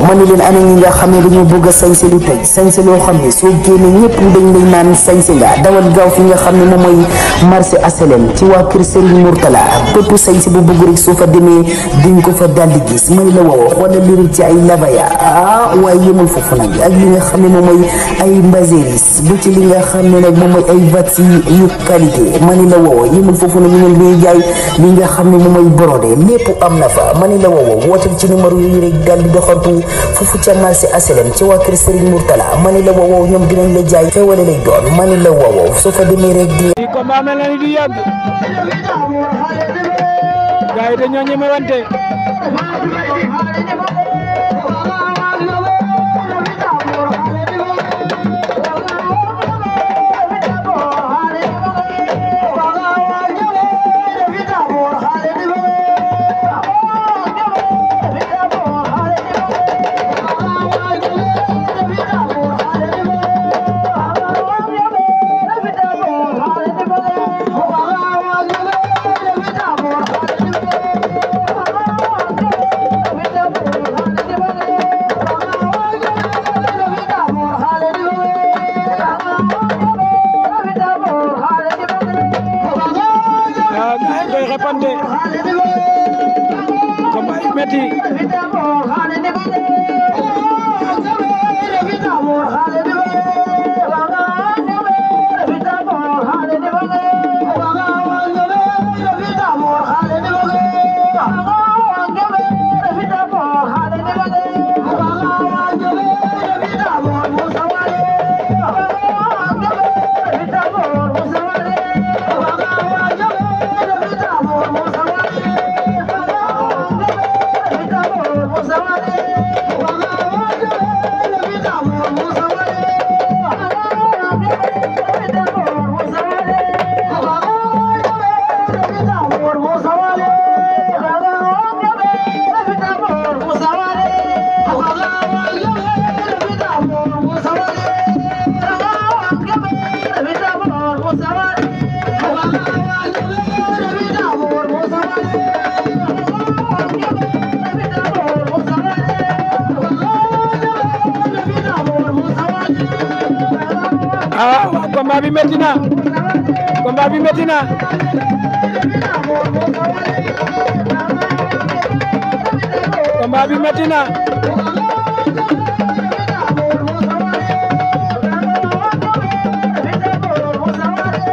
ma ni leen ana ñi nga xam ne dañoo bëgg a sañse lu tey sañse loo xam ne soo génnee ñëpp dañ lay naan sañse nga dawal gaaw fi nga xam ne moom mooy marché HLM ci waa kër Serigne Mourtala bépp sañse bu bëgg rek soo fa demee diñ ko fa daldi gis ma ni la woo xoolal lirik ci ay labaya waaye yëmul foofu nag ak li nga xam ne moom mooy ay mbaséris bu ci li nga xam ne nag moom mooy ay vats yu qualité ma ni la woo yëmul foofu nag ñu leen jaay li nga xam ne moom mooy brodé lépp am na fa ma ni la woo wootal ci numéro yi rek daal di doxantu foofu ca marché HLM ci waa kër Serigne Mourtala ma ni la woo ñoom dinañ la jaay xewale lay doon ma ni la woo soo fa demee rek di ko ma mel na ni du yàgg gaay yi dañoo ñemewante repande combat yu metti combat bi metti na combat bi metti na combat bi metti na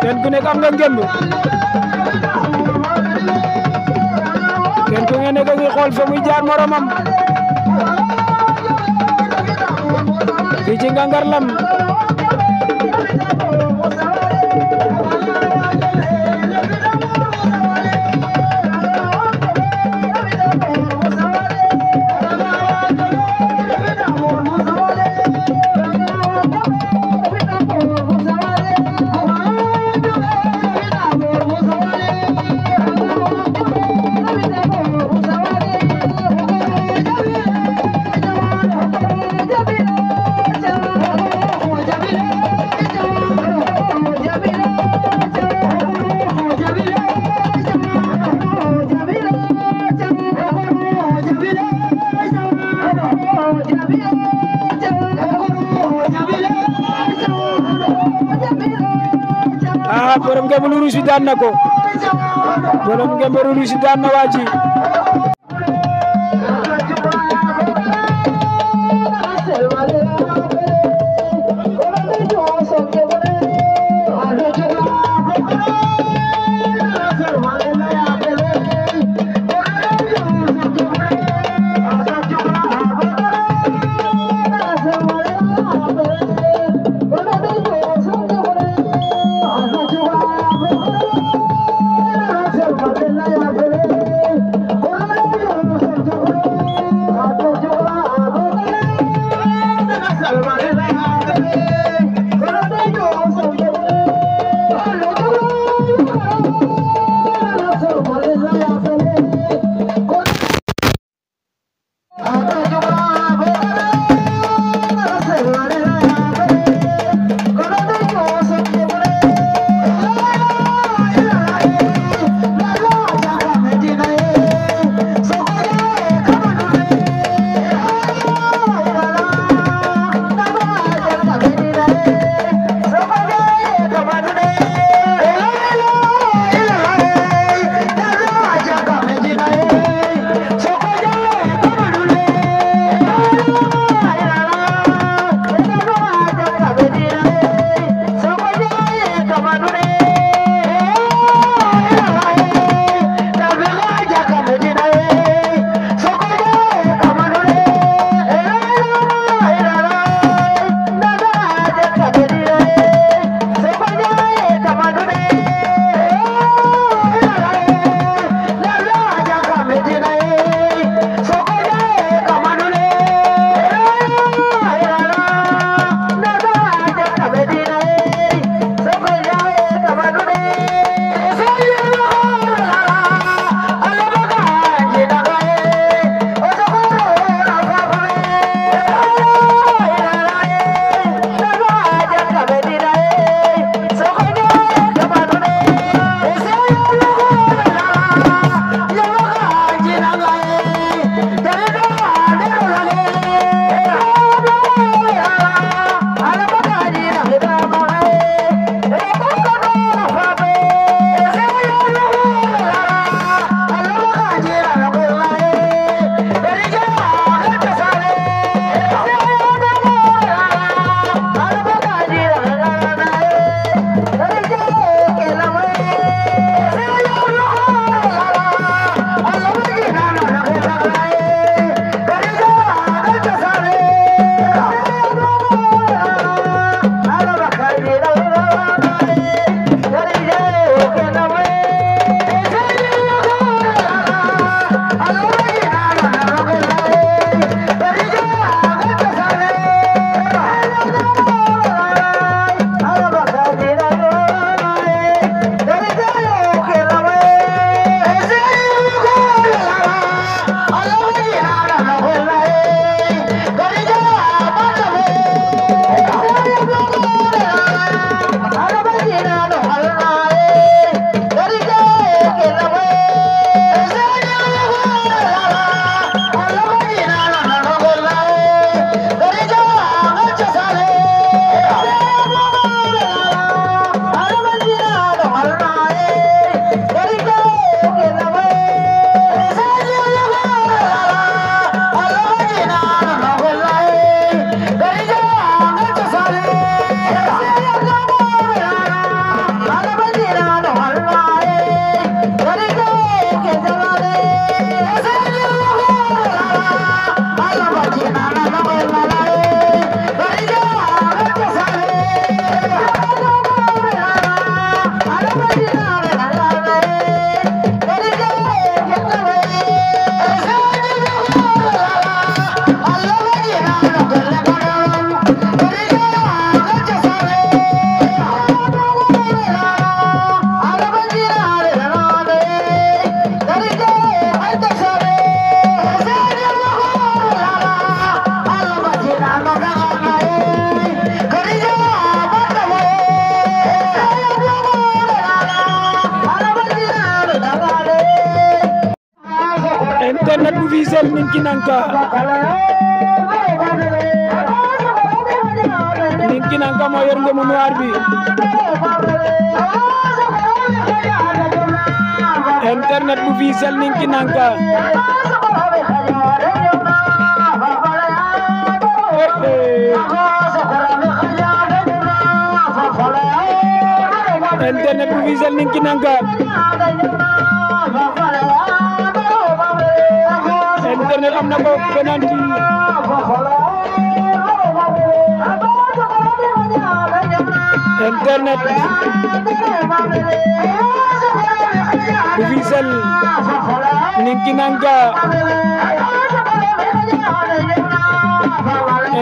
kenn ku nekk am nga ngemb kenn ku nekk ngi xool fa muy jaar moromam fii ci Ngangarlam borom ngeen lu ruusi daan na ko borom ngeen lu ruusi daan na waa ji Ninki Nanka moo yor ngemu noir bi internet bu Fissel Ninki Nanka internet bu Fissel Ninki Nanka internet am na ko penalty internet bu Fissel Ninki Nanka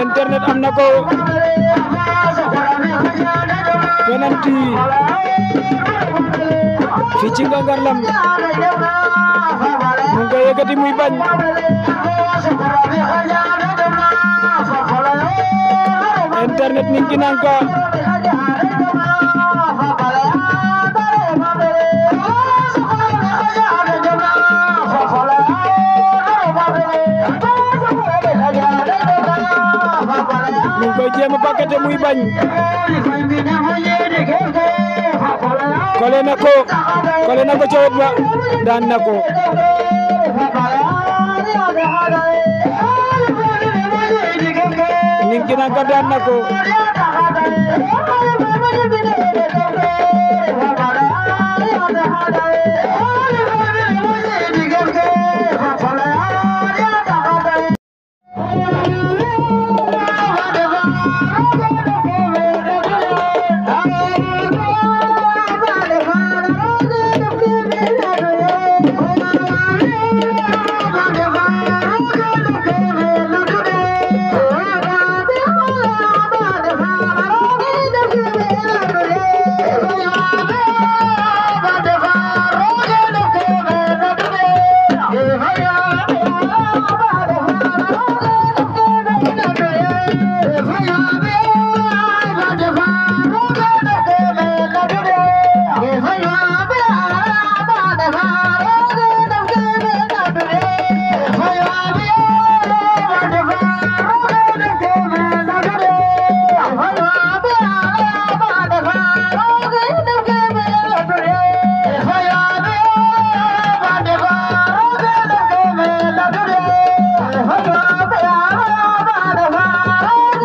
internet am na ko penalty fii ci Ngangarlam mu ngi yëkkati muy bañ internet Ninki Nanka mu ngi koy jéem a paqueté muy bañ kole na ko ca wet ba daan na ko Ninki Nanka daan na ko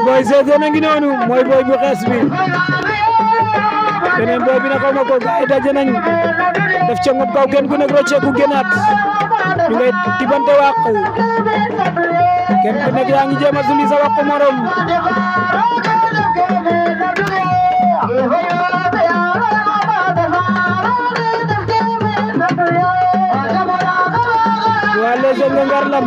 Boy Seeteen a ngi noonu mooy boy bu xees bi beneen boy bi na xaw ma ko gaay daje nañ def ca ngob kaw kenn ku nekk rocceeku génnaat ñu ngay tibante wàq kenn ku nekk yaa ngi jéem a suli sa wàq morom waa les Ngangarlam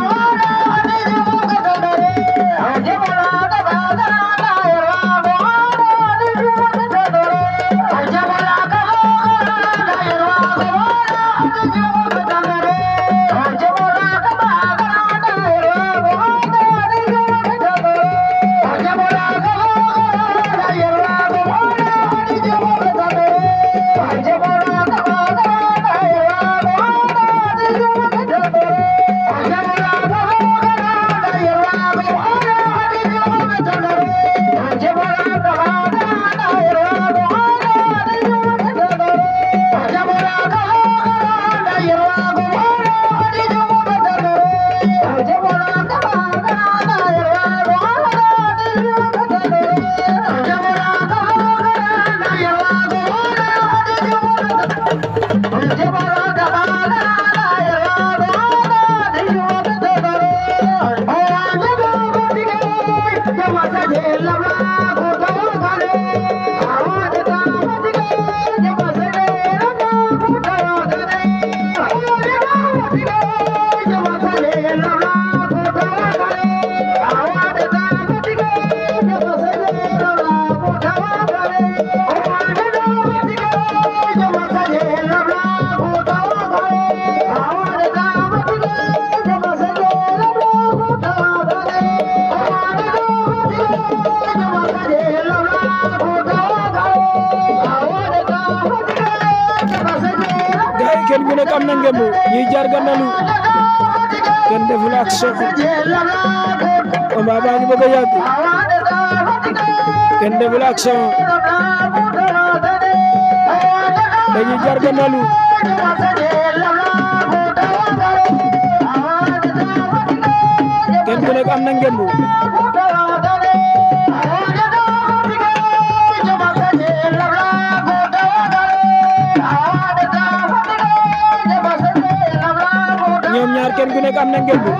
kenn ku nekk am na ngemb ñuy jaar gannalu kenn deful action combat baa ngi bëgg a yàgg kenn deful action dañuy jargandalu kenn ku nekk am na ngembu ñoom ñaar kenn ku nekk am na ngembu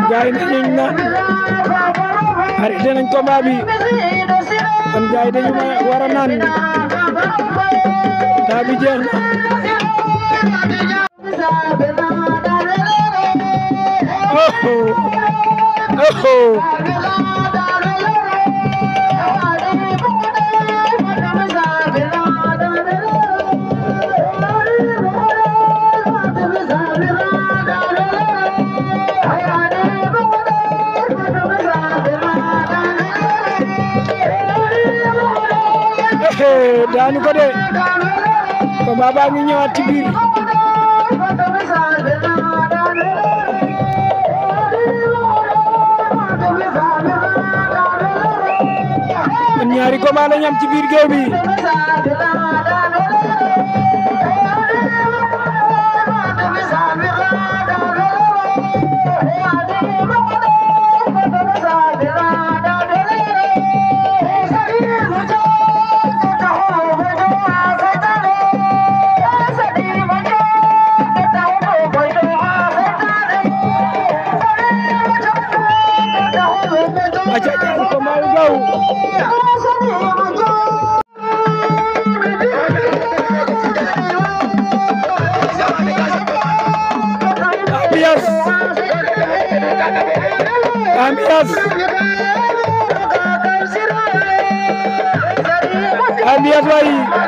gaay nañu na arrêté nañ combat bi kon gaay dañu war a naan taa bi jeex na daanu ko de combat baa ngi ñëwaat ci biir ñaari combat la ñam ci biir géew bi aja ko mau gaw Ambias way